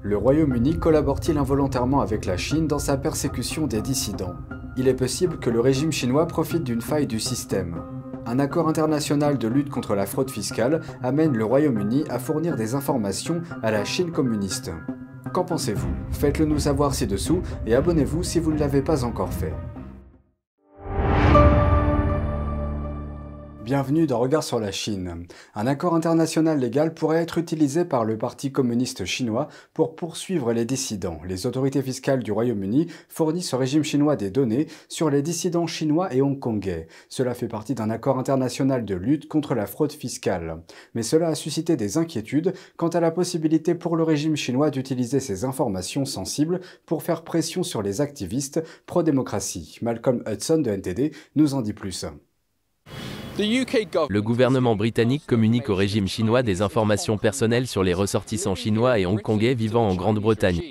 Le Royaume-Uni collabore-t-il involontairement avec la Chine dans sa persécution des dissidents? Il est possible que le régime chinois profite d'une faille du système. Un accord international de lutte contre la fraude fiscale amène le Royaume-Uni à fournir des informations à la Chine communiste. Qu'en pensez-vous? Faites-le nous savoir ci-dessous et abonnez-vous si vous ne l'avez pas encore fait. Bienvenue dans Regard sur la Chine. Un accord international légal pourrait être utilisé par le Parti communiste chinois pour poursuivre les dissidents. Les autorités fiscales du Royaume-Uni fournissent au régime chinois des données sur les dissidents chinois et hongkongais. Cela fait partie d'un accord international de lutte contre la fraude fiscale. Mais cela a suscité des inquiétudes quant à la possibilité pour le régime chinois d'utiliser ces informations sensibles pour faire pression sur les activistes pro-démocratie. Malcolm Hudson de NTD nous en dit plus. Le gouvernement britannique communique au régime chinois des informations personnelles sur les ressortissants chinois et hongkongais vivant en Grande-Bretagne.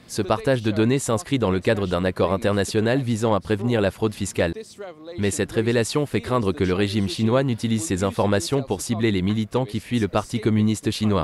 Ce partage de données s'inscrit dans le cadre d'un accord international visant à prévenir la fraude fiscale. Mais cette révélation fait craindre que le régime chinois n'utilise ces informations pour cibler les militants qui fuient le Parti communiste chinois.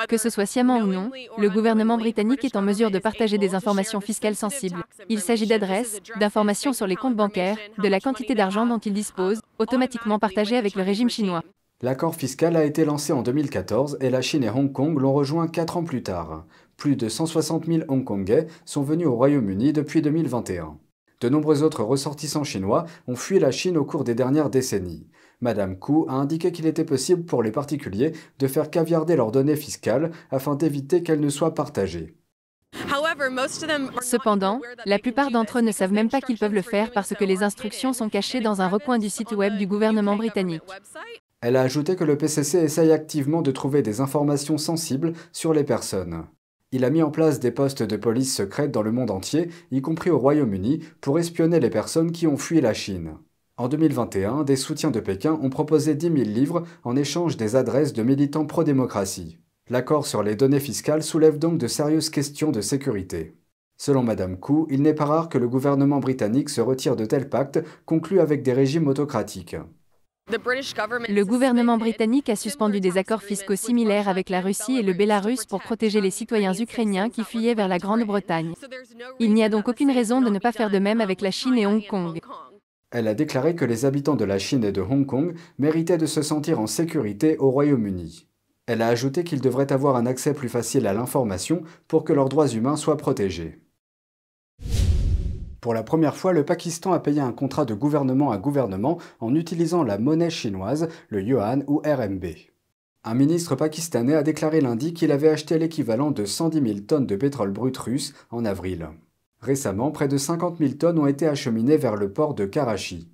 Que ce soit sciemment ou non, le gouvernement britannique est en mesure de partager des informations fiscales sensibles. Il s'agit d'adresses, d'informations sur les comptes bancaires, de la quantité d'argent dont il dispose, automatiquement partagées avec le régime chinois. L'accord fiscal a été lancé en 2014 et la Chine et Hong Kong l'ont rejoint 4 ans plus tard. Plus de 160 000 Hongkongais sont venus au Royaume-Uni depuis 2021. De nombreux autres ressortissants chinois ont fui la Chine au cours des dernières décennies. Madame Kou a indiqué qu'il était possible pour les particuliers de faire caviarder leurs données fiscales afin d'éviter qu'elles ne soient partagées. Cependant, la plupart d'entre eux ne savent même pas qu'ils peuvent le faire parce que les instructions sont cachées dans un recoin du site web du gouvernement britannique. Elle a ajouté que le PCC essaye activement de trouver des informations sensibles sur les personnes. Il a mis en place des postes de police secrètes dans le monde entier, y compris au Royaume-Uni, pour espionner les personnes qui ont fui la Chine. En 2021, des soutiens de Pékin ont proposé 10 000 livres en échange des adresses de militants pro-démocratie. L'accord sur les données fiscales soulève donc de sérieuses questions de sécurité. Selon Madame Kou, il n'est pas rare que le gouvernement britannique se retire de tels pactes conclus avec des régimes autocratiques. Le gouvernement britannique a suspendu des accords fiscaux similaires avec la Russie et le Bélarus pour protéger les citoyens ukrainiens qui fuyaient vers la Grande-Bretagne. Il n'y a donc aucune raison de ne pas faire de même avec la Chine et Hong Kong. Elle a déclaré que les habitants de la Chine et de Hong Kong méritaient de se sentir en sécurité au Royaume-Uni. Elle a ajouté qu'ils devraient avoir un accès plus facile à l'information pour que leurs droits humains soient protégés. Pour la première fois, le Pakistan a payé un contrat de gouvernement à gouvernement en utilisant la monnaie chinoise, le yuan ou RMB. Un ministre pakistanais a déclaré lundi qu'il avait acheté l'équivalent de 110 000 tonnes de pétrole brut russe en avril. Récemment, près de 50 000 tonnes ont été acheminées vers le port de Karachi.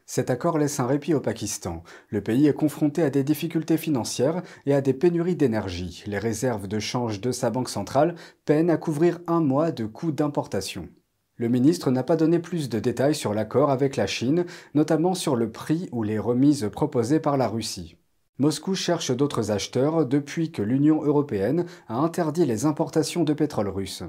Cet accord laisse un répit au Pakistan. Le pays est confronté à des difficultés financières et à des pénuries d'énergie. Les réserves de change de sa banque centrale peinent à couvrir un mois de coûts d'importation. Le ministre n'a pas donné plus de détails sur l'accord avec la Chine, notamment sur le prix ou les remises proposées par la Russie. Moscou cherche d'autres acheteurs depuis que l'Union européenne a interdit les importations de pétrole russe.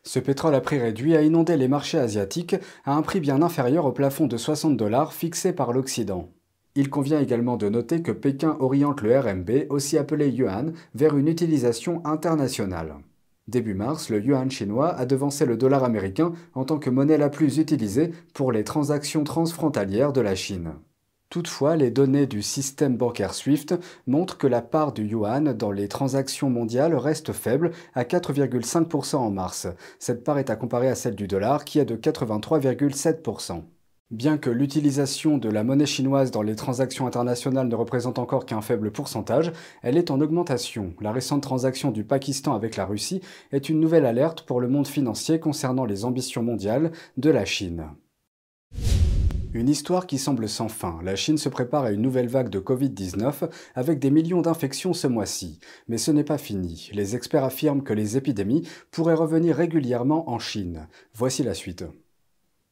Ce pétrole à prix réduit a inondé les marchés asiatiques à un prix bien inférieur au plafond de 60 $ fixé par l'Occident. Il convient également de noter que Pékin oriente le RMB, aussi appelé yuan, vers une utilisation internationale. Début mars, le yuan chinois a devancé le dollar américain en tant que monnaie la plus utilisée pour les transactions transfrontalières de la Chine. Toutefois, les données du système bancaire SWIFT montrent que la part du yuan dans les transactions mondiales reste faible à 4,5 % en mars. Cette part est à comparer à celle du dollar qui est de 83,7 %. Bien que l'utilisation de la monnaie chinoise dans les transactions internationales ne représente encore qu'un faible pourcentage, elle est en augmentation. La récente transaction du Pakistan avec la Russie est une nouvelle alerte pour le monde financier concernant les ambitions mondiales de la Chine. Une histoire qui semble sans fin. La Chine se prépare à une nouvelle vague de Covid-19 avec des millions d'infections ce mois-ci. Mais ce n'est pas fini. Les experts affirment que les épidémies pourraient revenir régulièrement en Chine. Voici la suite.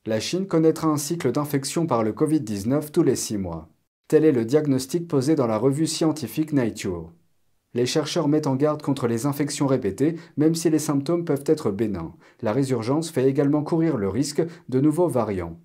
La Chine connaîtra un cycle d'infection par le Covid-19 tous les 6 mois. Tel est le diagnostic posé dans la revue scientifique Nature. Les chercheurs mettent en garde contre les infections répétées, même si les symptômes peuvent être bénins. La résurgence fait également courir le risque de nouveaux variants.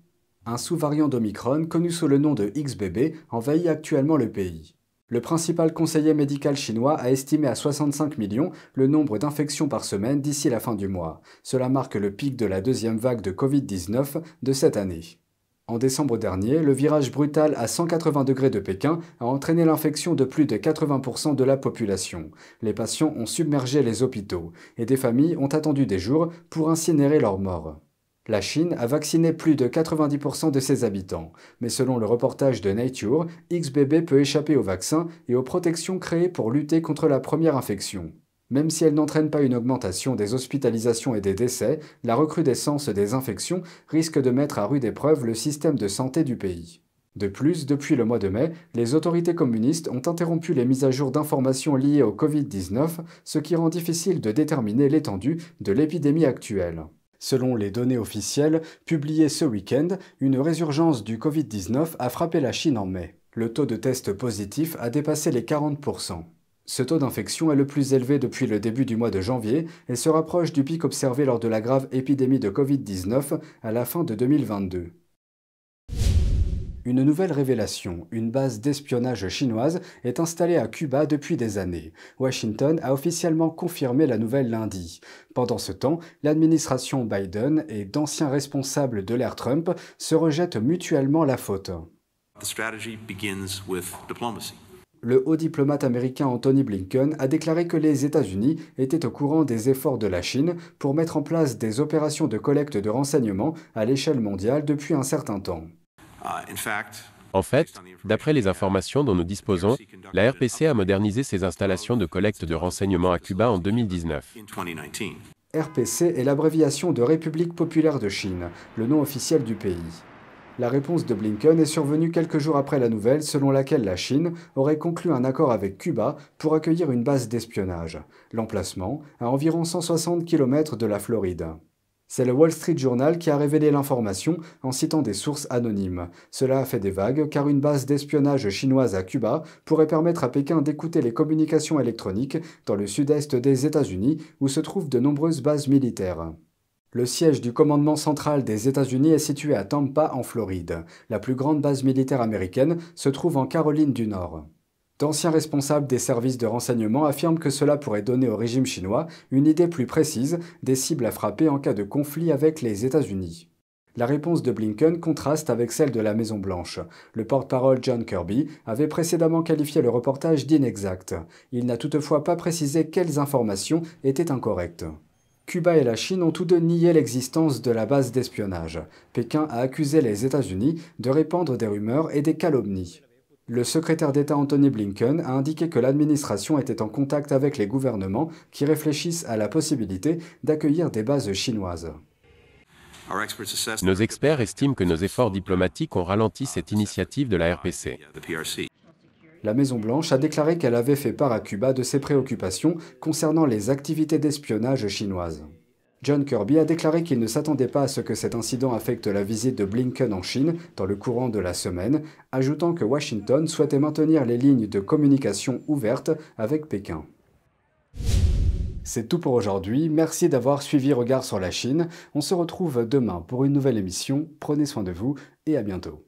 Un sous-variant d'Omicron, connu sous le nom de XBB, envahit actuellement le pays. Le principal conseiller médical chinois a estimé à 65 millions le nombre d'infections par semaine d'ici la fin du mois. Cela marque le pic de la deuxième vague de Covid-19 de cette année. En décembre dernier, le virage brutal à 180 degrés de Pékin a entraîné l'infection de plus de 80% de la population. Les patients ont submergé les hôpitaux et des familles ont attendu des jours pour incinérer leurs morts. La Chine a vacciné plus de 90% de ses habitants, mais selon le reportage de Nature, XBB peut échapper au vaccin et aux protections créées pour lutter contre la première infection. Même si elle n'entraîne pas une augmentation des hospitalisations et des décès, la recrudescence des infections risque de mettre à rude épreuve le système de santé du pays. De plus, depuis le mois de mai, les autorités communistes ont interrompu les mises à jour d'informations liées au Covid-19, ce qui rend difficile de déterminer l'étendue de l'épidémie actuelle. Selon les données officielles publiées ce week-end, une résurgence du Covid-19 a frappé la Chine en mai. Le taux de tests positifs a dépassé les 40%. Ce taux d'infection est le plus élevé depuis le début du mois de janvier et se rapproche du pic observé lors de la grave épidémie de Covid-19 à la fin de 2022. Une nouvelle révélation, une base d'espionnage chinoise est installée à Cuba depuis des années. Washington a officiellement confirmé la nouvelle lundi. Pendant ce temps, l'administration Biden et d'anciens responsables de l'ère Trump se rejettent mutuellement la faute. Le haut diplomate américain Antony Blinken a déclaré que les États-Unis étaient au courant des efforts de la Chine pour mettre en place des opérations de collecte de renseignements à l'échelle mondiale depuis un certain temps. En fait, d'après les informations dont nous disposons, la RPC a modernisé ses installations de collecte de renseignements à Cuba en 2019. RPC est l'abréviation de République populaire de Chine, le nom officiel du pays. La réponse de Blinken est survenue quelques jours après la nouvelle selon laquelle la Chine aurait conclu un accord avec Cuba pour accueillir une base d'espionnage. L'emplacement, à environ 160 km de la Floride. C'est le Wall Street Journal qui a révélé l'information en citant des sources anonymes. Cela a fait des vagues car une base d'espionnage chinoise à Cuba pourrait permettre à Pékin d'écouter les communications électroniques dans le sud-est des États-Unis où se trouvent de nombreuses bases militaires. Le siège du commandement central des États-Unis est situé à Tampa, en Floride. La plus grande base militaire américaine se trouve en Caroline du Nord. D'anciens responsables des services de renseignement affirment que cela pourrait donner au régime chinois une idée plus précise des cibles à frapper en cas de conflit avec les États-Unis. La réponse de Blinken contraste avec celle de la Maison-Blanche. Le porte-parole John Kirby avait précédemment qualifié le reportage d'inexact. Il n'a toutefois pas précisé quelles informations étaient incorrectes. Cuba et la Chine ont tous deux nié l'existence de la base d'espionnage. Pékin a accusé les États-Unis de répandre des rumeurs et des calomnies. Le secrétaire d'État Antony Blinken a indiqué que l'administration était en contact avec les gouvernements qui réfléchissent à la possibilité d'accueillir des bases chinoises. Nos experts estiment que nos efforts diplomatiques ont ralenti cette initiative de la RPC. La Maison-Blanche a déclaré qu'elle avait fait part à Cuba de ses préoccupations concernant les activités d'espionnage chinoises. John Kirby a déclaré qu'il ne s'attendait pas à ce que cet incident affecte la visite de Blinken en Chine dans le courant de la semaine, ajoutant que Washington souhaitait maintenir les lignes de communication ouvertes avec Pékin. C'est tout pour aujourd'hui, merci d'avoir suivi Regard sur la Chine. On se retrouve demain pour une nouvelle émission, prenez soin de vous et à bientôt.